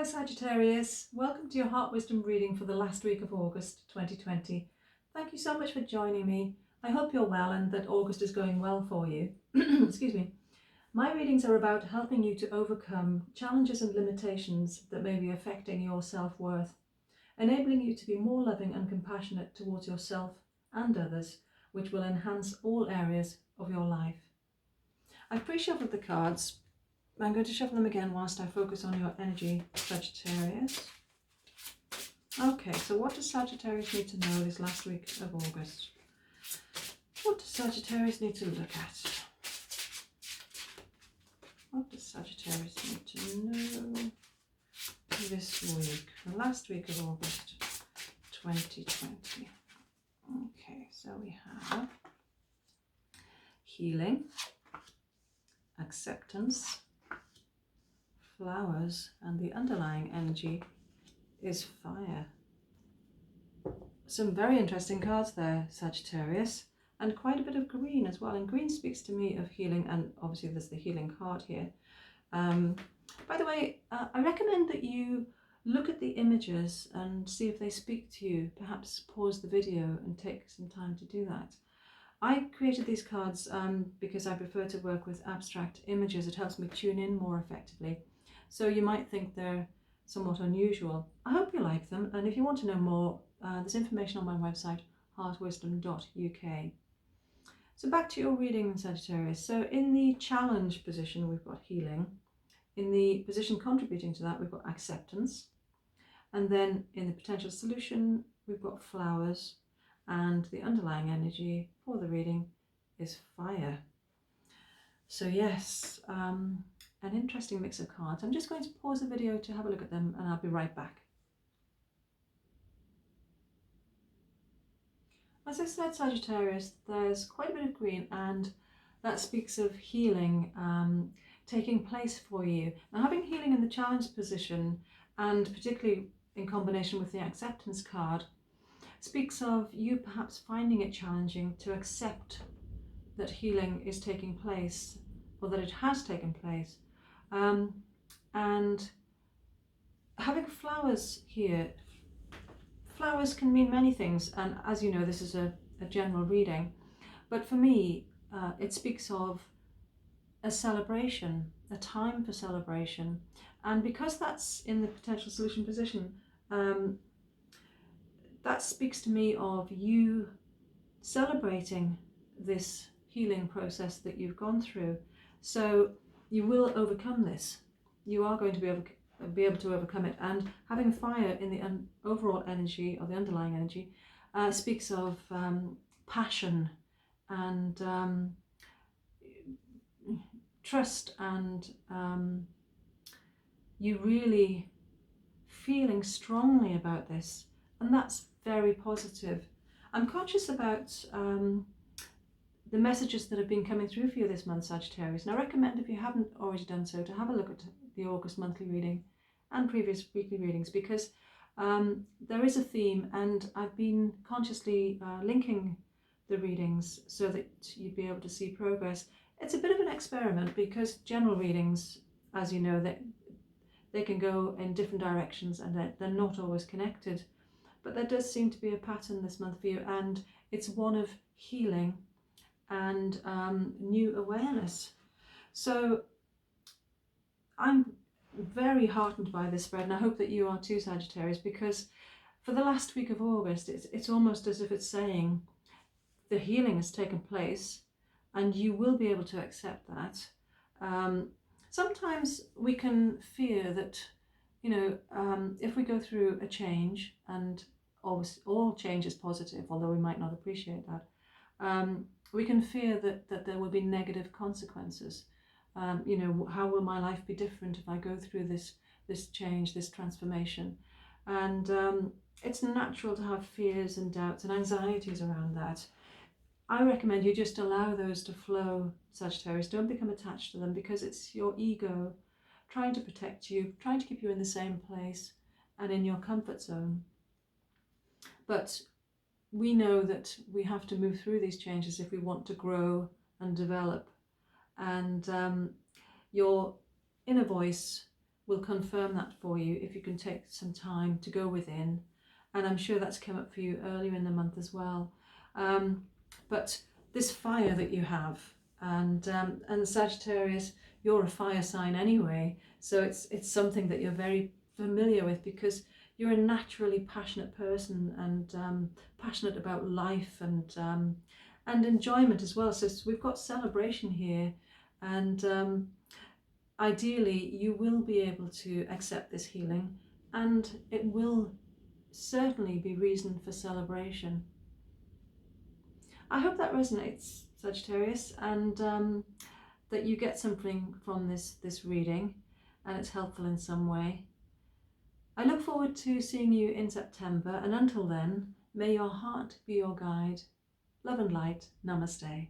Sagittarius, welcome to your Heart Wisdom reading for the last week of August 2020. Thank you so much for joining me. I hope you're well and that August is going well for you. Excuse me. My readings are about helping you to overcome challenges and limitations that may be affecting your self-worth, enabling you to be more loving and compassionate towards yourself and others, which will enhance all areas of your life. I've pre-shuffled the cards. I'm going to shuffle them again whilst I focus on your energy, Sagittarius. Okay, so what does Sagittarius need to know this last week of August? What does Sagittarius need to look at? What does Sagittarius need to know this week, the last week of August 2020? Okay, so we have healing, acceptance, flowers, and the underlying energy is fire. Some very interesting cards there, Sagittarius, and quite a bit of green as well. And green speaks to me of healing, and obviously there's the healing card here. By the way, I recommend that you look at the images and see if they speak to you. Perhaps pause the video and take some time to do that. I created these cards because I prefer to work with abstract images. It helps me tune in more effectively. So you might think they're somewhat unusual. I hope you like them, and if you want to know more, there's information on my website, heartwisdom.uk. So back to your reading, Sagittarius. So in the challenge position, we've got healing. In the position contributing to that, we've got acceptance. And then in the potential solution, we've got flowers. And the underlying energy for the reading is fire. So yes, an interesting mix of cards. I'm just going to pause the video to have a look at them, and I'll be right back. As I said, Sagittarius, there's quite a bit of green, and that speaks of healing taking place for you. Now, having healing in the challenge position, and particularly in combination with the acceptance card, speaks of you perhaps finding it challenging to accept that healing is taking place, or that it has taken place. And having flowers here, flowers can mean many things, and as you know, this is a general reading, but for me it speaks of a celebration, a time for celebration. And because that's in the potential solution position, that speaks to me of you celebrating this healing process that you've gone through. So you will overcome this. You are going to be able to overcome it. And having fire in the overall energy, or the underlying energy, speaks of passion and trust, and you really feeling strongly about this. And that's very positive. I'm conscious about the messages that have been coming through for you this month, Sagittarius. And I recommend, if you haven't already done so, to have a look at the August monthly reading and previous weekly readings, because there is a theme, and I've been consciously linking the readings so that you'd be able to see progress. It's a bit of an experiment, because general readings, as you know, they can go in different directions, and they're not always connected. But there does seem to be a pattern this month for you, and it's one of healing and new awareness. So I'm very heartened by this spread, and I hope that you are too, Sagittarius, because for the last week of August, it's almost as if it's saying the healing has taken place, and you will be able to accept that. Sometimes we can fear that, you know, if we go through a change, and always all change is positive, although we might not appreciate that, we can fear that there will be negative consequences. You know, how will my life be different if I go through this change, this transformation? And it's natural to have fears and doubts and anxieties around that. I recommend you just allow those to flow, Sagittarius. Don't become attached to them, because it's your ego trying to protect you, trying to keep you in the same place and in your comfort zone. But we know that we have to move through these changes if we want to grow and develop. And your inner voice will confirm that for you if you can take some time to go within. And I'm sure that's come up for you earlier in the month as well. But this fire that you have, and Sagittarius, you're a fire sign anyway, so it's something that you're very familiar with, because you're a naturally passionate person, and passionate about life and enjoyment as well. So we've got celebration here, and ideally you will be able to accept this healing, and it will certainly be reason for celebration. I hope that resonates, Sagittarius, and that you get something from this reading and it's helpful in some way. I look forward to seeing you in September, and until then, may your heart be your guide. Love and light. Namaste.